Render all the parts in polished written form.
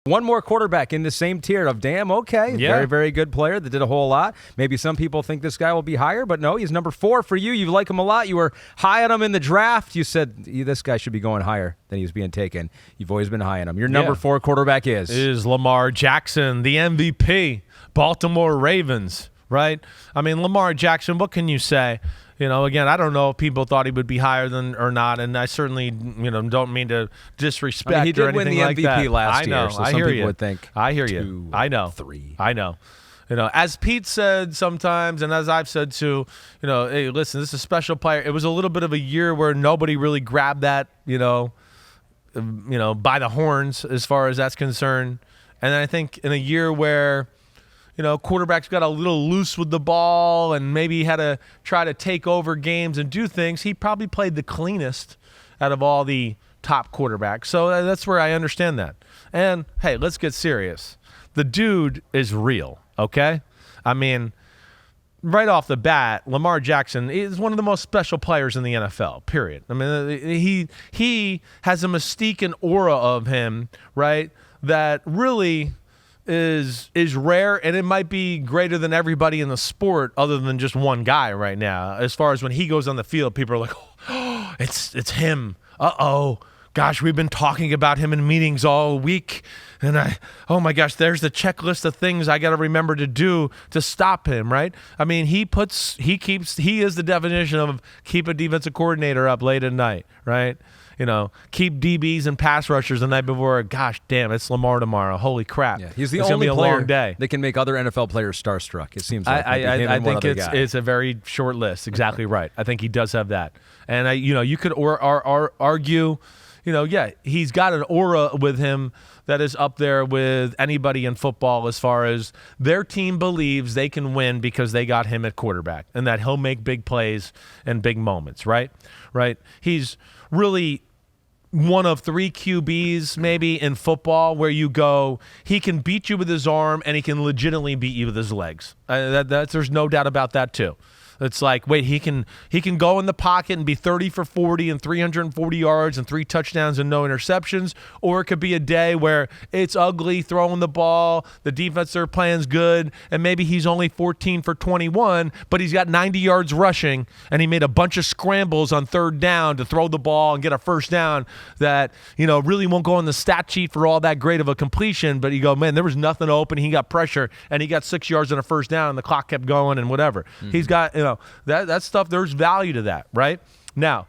One more quarterback in the same tier of, damn, okay, very, very good player that did a whole lot. Maybe some people think this guy will be higher, but no, he's number 4 for you. You like him a lot. You were high on him in the draft. You said this guy should be going higher than he was being taken. You've always been high on him. Your number 4 quarterback is Lamar Jackson, the MVP, Baltimore Ravens, right? I mean, Lamar Jackson, what can you say? Again, I don't know if people thought he would be higher than or not, and I certainly, don't mean to disrespect he did or anything win the like MVP that. last year. So I some hear people you. would think I hear 2 you. I know. 3. I know. As Pete said sometimes, and as I've said too, hey, listen, this is a special player. It was a little bit of a year where nobody really grabbed that, by the horns as far as that's concerned. And I think in a year where quarterbacks got a little loose with the ball and maybe had to try to take over games and do things, he probably played the cleanest out of all the top quarterbacks. So that's where I understand that. And, hey, let's get serious. The dude is real, okay? I mean, right off the bat, Lamar Jackson is one of the most special players in the NFL, period. I mean, he has a mystique and aura of him, right, that really is rare, and it might be greater than everybody in the sport other than just one guy right now. As far as when he goes on the field, people are like, oh, it's him. Uh-oh. Gosh, we've been talking about him in meetings all week, and oh my gosh, there's the checklist of things I got to remember to do to stop him, right? I mean, he is the definition of keep a defensive coordinator up late at night, right? Keep DBs and pass rushers the night before. Gosh, damn, it's Lamar tomorrow. Holy crap. Yeah, he's the it's only gonna be a player long day. that can make other NFL players starstruck, it seems like. I think it's a very short list. Exactly right. I think he does have that. And, you could argue, he's got an aura with him that is up there with anybody in football as far as their team believes they can win because they got him at quarterback and that he'll make big plays and big moments, right? Right? He's really one of 3 QBs maybe in football where you go, he can beat you with his arm and he can legitimately beat you with his legs. There's no doubt about that too. It's like, wait, he can go in the pocket and be 30 for 40 and 340 yards and 3 touchdowns and no interceptions, or it could be a day where it's ugly throwing the ball, the defensive plan's good, and maybe he's only 14 for 21, but he's got 90 yards rushing, and he made a bunch of scrambles on 3rd down to throw the ball and get a first down that, really won't go on the stat sheet for all that great of a completion, but you go, man, there was nothing open, he got pressure, and he got 6 yards on a first down, and the clock kept going and whatever. Mm-hmm. He's got, that stuff, there's value to that, right? Now,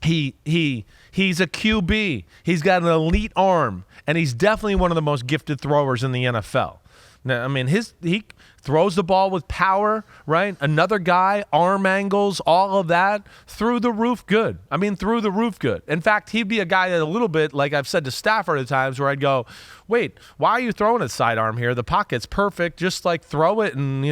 he's a QB. He's got an elite arm, and he's definitely one of the most gifted throwers in the NFL. Now, I mean, he throws the ball with power, right? Another guy, arm angles, all of that, through the roof good. I mean, through the roof good. In fact, he'd be a guy that a little bit, like I've said to Stafford at times, where I'd go, wait, why are you throwing a sidearm here? The pocket's perfect. Just like throw it and,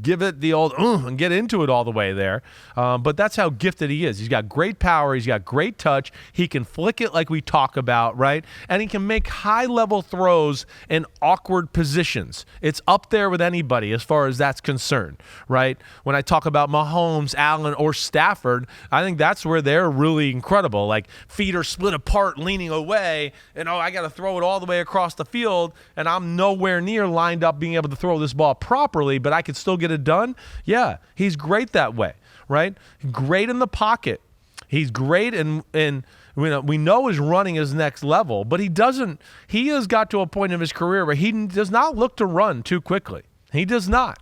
give it the old and get into it all the way there. But that's how gifted he is. He's got great power. He's got great touch. He can flick it like we talk about, right? And he can make high-level throws in awkward positions. It's up there with anybody as far as that's concerned, right? When I talk about Mahomes, Allen, or Stafford, I think that's where they're really incredible. Like feet are split apart, leaning away, and I got to throw it all the way across the field, and I'm nowhere near lined up being able to throw this ball properly, but I could still get it done. Yeah, he's great that way, right? Great in the pocket. He's great in we know his running is next level, but he has got to a point in his career where he does not look to run too quickly. He does not.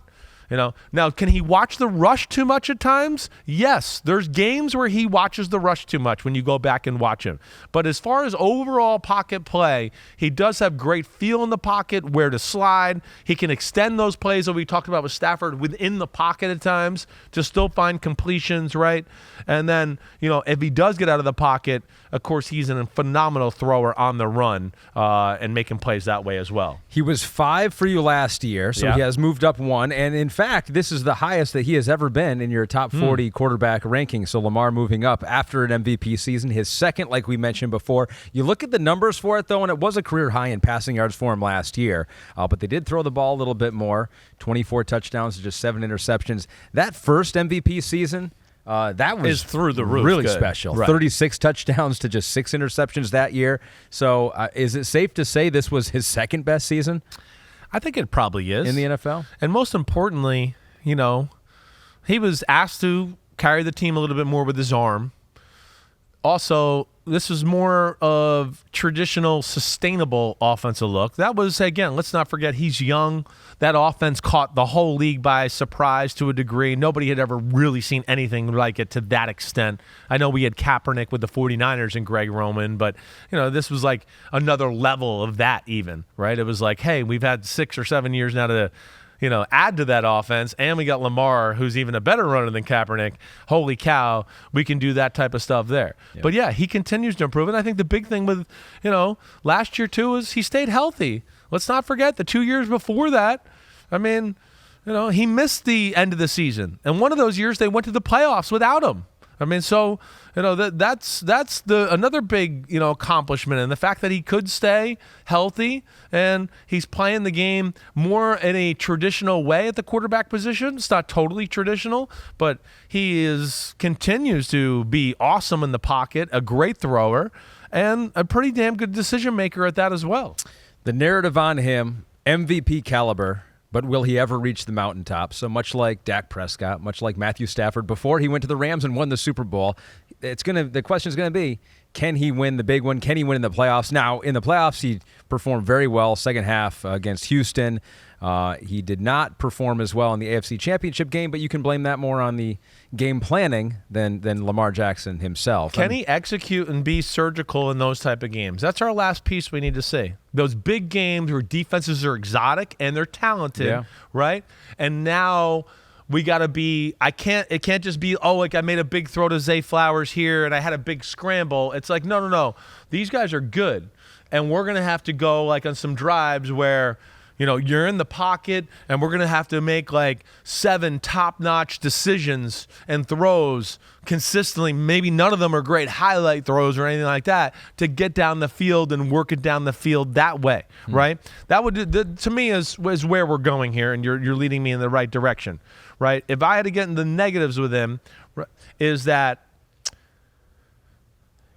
Now, can he watch the rush too much at times? Yes, there's games where he watches the rush too much when you go back and watch him. But as far as overall pocket play, he does have great feel in the pocket, where to slide. He can extend those plays that we talked about with Stafford within the pocket at times to still find completions, right? And then, if he does get out of the pocket, of course, he's a phenomenal thrower on the run and making plays that way as well. He was 5 for you last year, so he has moved up 1. And in fact, this is the highest that he has ever been in your top 40 quarterback ranking. So Lamar moving up after an MVP season, his second, like we mentioned before. You look at the numbers for it, though, and it was a career high in passing yards for him last year. But they did throw the ball a little bit more, 24 touchdowns to just 7 interceptions. That first MVP season, That was is through the roof. Really good. special. Right. 36 touchdowns to just 6 interceptions that year. So is it safe to say this was his second best season I think it probably is. in the NFL? And most importantly, he was asked to carry the team a little bit more with his arm. Also, this was more of traditional, sustainable offensive look. That was, again, let's not forget, he's young. That offense caught the whole league by surprise to a degree. Nobody had ever really seen anything like it to that extent. I know we had Kaepernick with the 49ers and Greg Roman, but, this was like another level of that even, right? It was like, hey, we've had 6 or 7 years now to add to that offense, and we got Lamar, who's even a better runner than Kaepernick. Holy cow, we can do that type of stuff there. Yeah. But, yeah, he continues to improve, and I think the big thing with, last year, too, is he stayed healthy. Let's not forget the 2 years before that, he missed the end of the season, and one of those years they went to the playoffs without him. That's another big, accomplishment, and the fact that he could stay healthy and he's playing the game more in a traditional way at the quarterback position. It's not totally traditional, but he continues to be awesome in the pocket, a great thrower, and a pretty damn good decision maker at that as well. The narrative on him, MVP caliber. But will he ever reach the mountaintop? So much like Dak Prescott, much like Matthew Stafford before he went to the Rams and won the Super Bowl, the question is going to be, can he win the big one? Can he win in the playoffs? Now, in the playoffs, he performed very well second half against Houston. He did not perform as well in the AFC Championship game, but you can blame that more on the game planning than Lamar Jackson himself. Can he execute and be surgical in those type of games? That's our last piece we need to see. Those big games where defenses are exotic and they're talented, right? And now we got to be – it can't just be, I made a big throw to Zay Flowers here and I had a big scramble. It's like, no. These guys are good, and we're going to have to go like on some drives where – you're in the pocket, and we're going to have to make like 7 top-notch decisions and throws consistently. Maybe none of them are great highlight throws or anything like that to get down the field and work it down the field that way, right? That would, to me, is where we're going here, and you're leading me in the right direction, right? If I had to get into the negatives with him, is that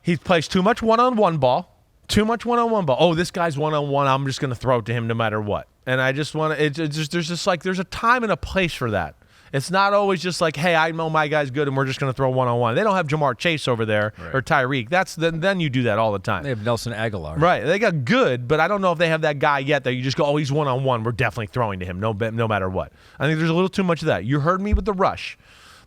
he plays too much one-on-one ball. Too much one-on-one ball. Oh, this guy's one-on-one. I'm just going to throw it to him no matter what. And I just want to. There's a time and a place for that. It's not always just like, hey, I know my guy's good and we're just going to throw one-on-one. They don't have Jamar Chase over there or Tyreek. Then you do that all the time. They have Nelson Aguilar. Right. They got good, but I don't know if they have that guy yet that you just go, oh, he's one-on-one. We're definitely throwing to him no matter what. I think there's a little too much of that. You heard me with the rush.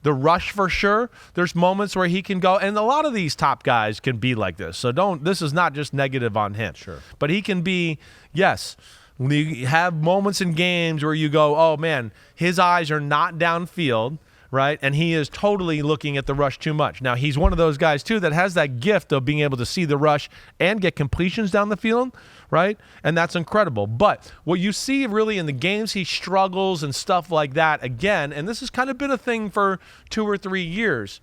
The rush for sure. There's moments where he can go, and a lot of these top guys can be like this. So this is not just negative on him. Sure. But he can be, yes, you have moments in games where you go, oh man, his eyes are not downfield, right? And he is totally looking at the rush too much. Now, he's one of those guys too that has that gift of being able to see the rush and get completions down the field, right? And that's incredible. But what you see really in the games he struggles and stuff like that, again, and this has kind of been a thing for 2 or 3 years.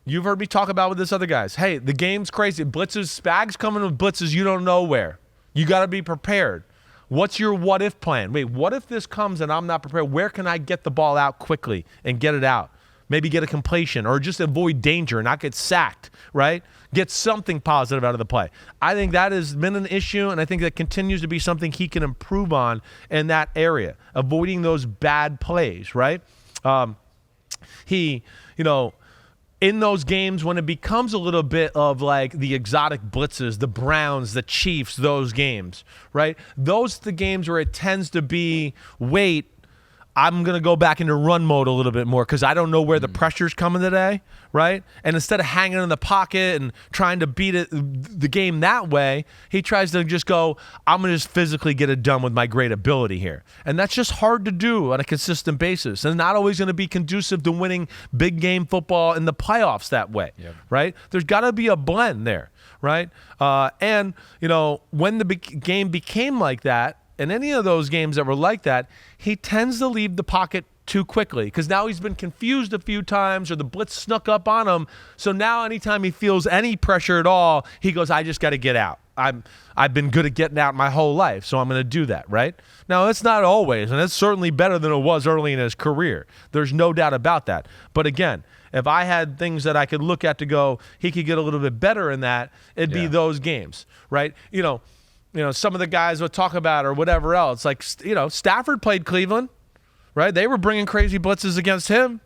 You've heard me talk about with this other guys. Hey, the game's crazy. Blitzes, Spags coming with blitzes you don't know where. You got to be prepared. What's your what-if plan? Wait, what if this comes and I'm not prepared? Where can I get the ball out quickly and get it out? Maybe get a completion or just avoid danger and not get sacked, right? Get something positive out of the play. I think that has been an issue, and I think that continues to be something he can improve on in that area, avoiding those bad plays, right? In those games when it becomes a little bit of like the exotic blitzes, the Browns, the Chiefs, those games, right? Those are the games where it tends to be, wait, I'm going to go back into run mode a little bit more because I don't know where the pressure's coming today, right? And instead of hanging in the pocket and trying to beat the game that way, he tries to just go, I'm going to just physically get it done with my great ability here. And that's just hard to do on a consistent basis and not always going to be conducive to winning big game football in the playoffs that way, right? There's got to be a blend there, right? And when the game became like that, and any of those games that were like that, he tends to leave the pocket too quickly because now he's been confused a few times or the blitz snuck up on him. So now anytime he feels any pressure at all, he goes, I just got to get out. I've been good at getting out my whole life, so I'm going to do that, right? Now, it's not always, and it's certainly better than it was early in his career. There's no doubt about that. But again, if I had things that I could look at to go, he could get a little bit better in that, it'd be those games, right? You know, some of the guys would talk about or whatever else. Like, you know, Stafford played Cleveland, right? They were bringing crazy blitzes against him,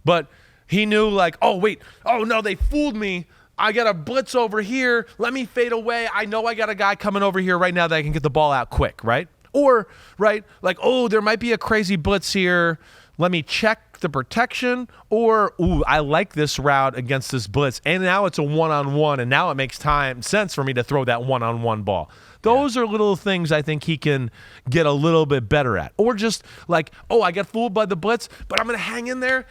but he knew like, oh, wait, oh, no, they fooled me. I got a blitz over here. Let me fade away. I know I got a guy coming over here right now that I can get the ball out quick, right? Or, right, like, oh, there might be a crazy blitz here. Let me check the protection. Or, ooh, I like this route against this blitz. And now it's a one-on-one, and now it makes sense for me to throw that one-on-one ball. Those are little things I think he can get a little bit better at. Or just like, oh, I got fooled by the blitz, but I'm going to hang in there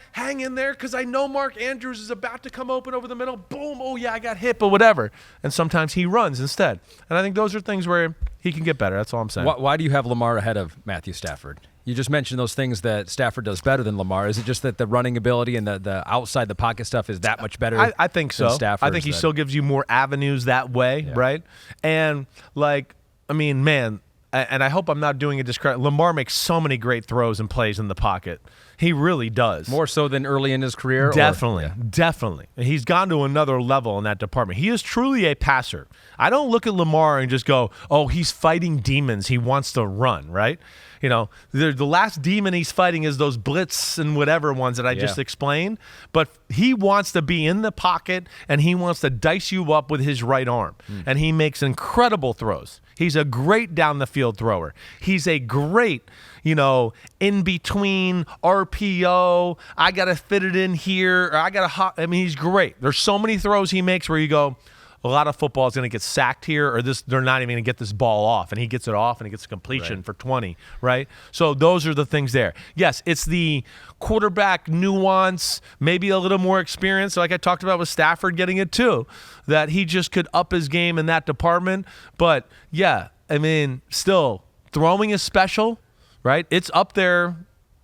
because I know Mark Andrews is about to come open over the middle. Boom, oh, yeah, I got hit, but whatever. And sometimes he runs instead. And I think those are things where he can get better. That's all I'm saying. Why do you have Lamar ahead of Matthew Stafford? You just mentioned those things that Stafford does better than Lamar. Is it just that the running ability and the outside the pocket stuff is that much better? I think so. I think he still gives you more avenues that way, right? And like, I mean, man, and I hope I'm not doing a discredit. Lamar makes so many great throws and plays in the pocket. He really does. More so than early in his career? Definitely. He's gone to another level in that department. He is truly a passer. I don't look at Lamar and just go, oh, he's fighting demons. He wants to run, right? You know, the last demon he's fighting is those blitz and whatever ones that I just explained. But he wants to be in the pocket, and he wants to dice you up with his right arm. And he makes incredible throws. He's a great down-the-field thrower. He's a great, in-between RPO. I got to fit it in here. Or I mean, he's great. There's so many throws he makes where you go, a lot of football is going to get sacked here, or they're not even going to get this ball off, and he gets it off, and he gets a completion for 20, right? So those are the things there. Yes, it's the quarterback nuance, maybe a little more experience, like I talked about with Stafford getting it too, that he just could up his game in that department. But, yeah, I mean, still, throwing is special, right? It's up there.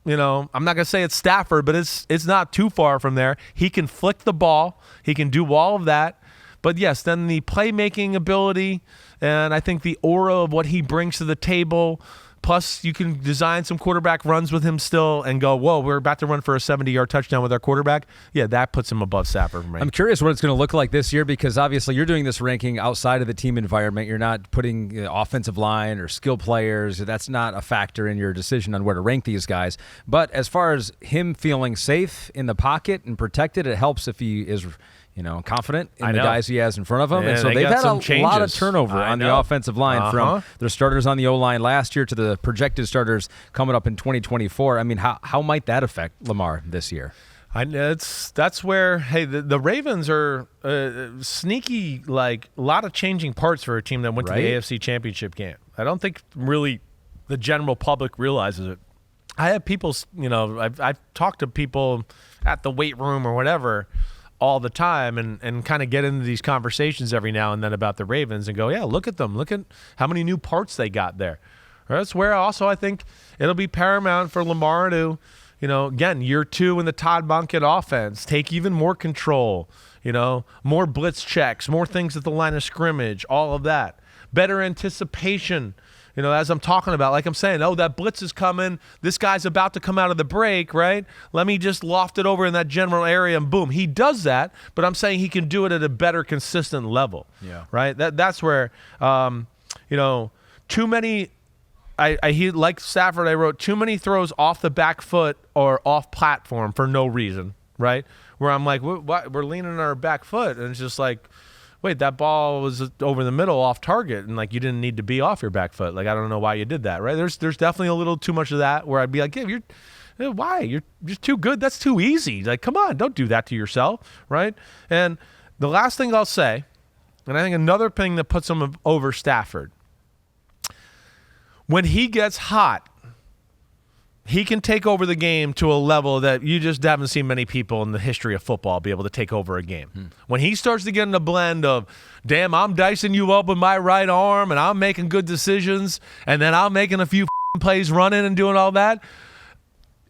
I'm not going to say it's Stafford, but it's not too far from there. He can flick the ball. He can do all of that. But, yes, then the playmaking ability, and I think the aura of what he brings to the table, plus you can design some quarterback runs with him still and go, whoa, we're about to run for a 70-yard touchdown with our quarterback. Yeah, that puts him above Stafford. I'm curious what it's going to look like this year, because obviously you're doing this ranking outside of the team environment. You're not putting offensive line or skill players. That's not a factor in your decision on where to rank these guys. But as far as him feeling safe in the pocket and protected, it helps if he is – confident in the guys he has in front of him. And so they've had a lot of turnover on the offensive line from their starters on the O-line last year to the projected starters coming up in 2024. I mean, how might that affect Lamar this year? That's where, hey, the Ravens are sneaky, like a lot of changing parts for a team that went to the AFC Championship game. I don't think really the general public realizes it. I have people, I've talked to people at the weight room or whatever all the time and kind of get into these conversations every now and then about the Ravens and go, yeah, look at them. Look at how many new parts they got there. That's where also I think it'll be paramount for Lamar to, again, year 2 in the Todd Monken offense, take even more control, more blitz checks, more things at the line of scrimmage, all of that. Better anticipation. As I'm talking about, like I'm saying, oh, that blitz is coming. This guy's about to come out of the break, right? Let me just loft it over in that general area, and boom. He does that, but I'm saying he can do it at a better, consistent level, right? That's where, too many like Stafford, I wrote, too many throws off the back foot or off platform for no reason, right? Where I'm like, we're leaning on our back foot, and it's just like, wait, that ball was over the middle off target, and like you didn't need to be off your back foot. Like, I don't know why you did that, right? There's definitely a little too much of that where I'd be like, yeah, why? You're just too good. That's too easy. Like, come on, don't do that to yourself, right? And the last thing I'll say, and I think another thing that puts him over Stafford, when he gets hot, he can take over the game to a level that you just haven't seen many people in the history of football be able to take over a game. When he starts to get in a blend of, damn, I'm dicing you up with my right arm and I'm making good decisions and then I'm making a few plays running and doing all that,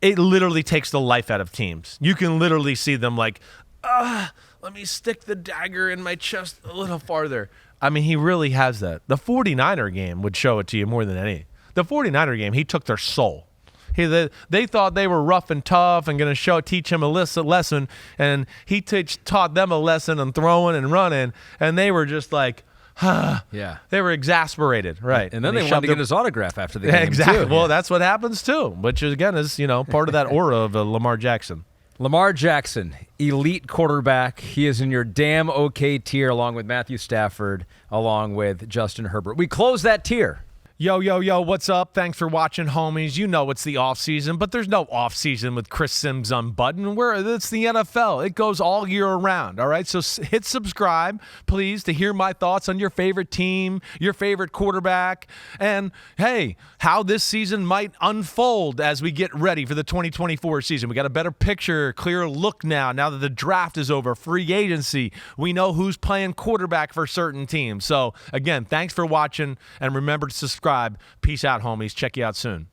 it literally takes the life out of teams. You can literally see them like, let me stick the dagger in my chest a little farther. I mean, he really has that. The 49er game would show it to you more than any. The 49er game, he took their soul. They thought they were rough and tough and going to teach him a lesson, and he taught them a lesson on throwing and running, and they were just like, yeah. They were exasperated, right? And then they wanted to get his autograph after the game, exactly. too. Well, that's what happens too, which again is part of that aura of Lamar Jackson. Lamar Jackson, elite quarterback. He is in your damn okay tier, along with Matthew Stafford, along with Justin Herbert. We close that tier. Yo, what's up? Thanks for watching, homies. You know it's the off-season, but there's no off-season with Chris Simms Unbuttoned. It's the NFL. It goes all year around, all right? So hit subscribe, please, to hear my thoughts on your favorite team, your favorite quarterback, and, hey, how this season might unfold as we get ready for the 2024 season. We got a better picture, clearer look now that the draft is over, free agency. We know who's playing quarterback for certain teams. So, again, thanks for watching, and remember to subscribe. Peace out, homies. Check you out soon.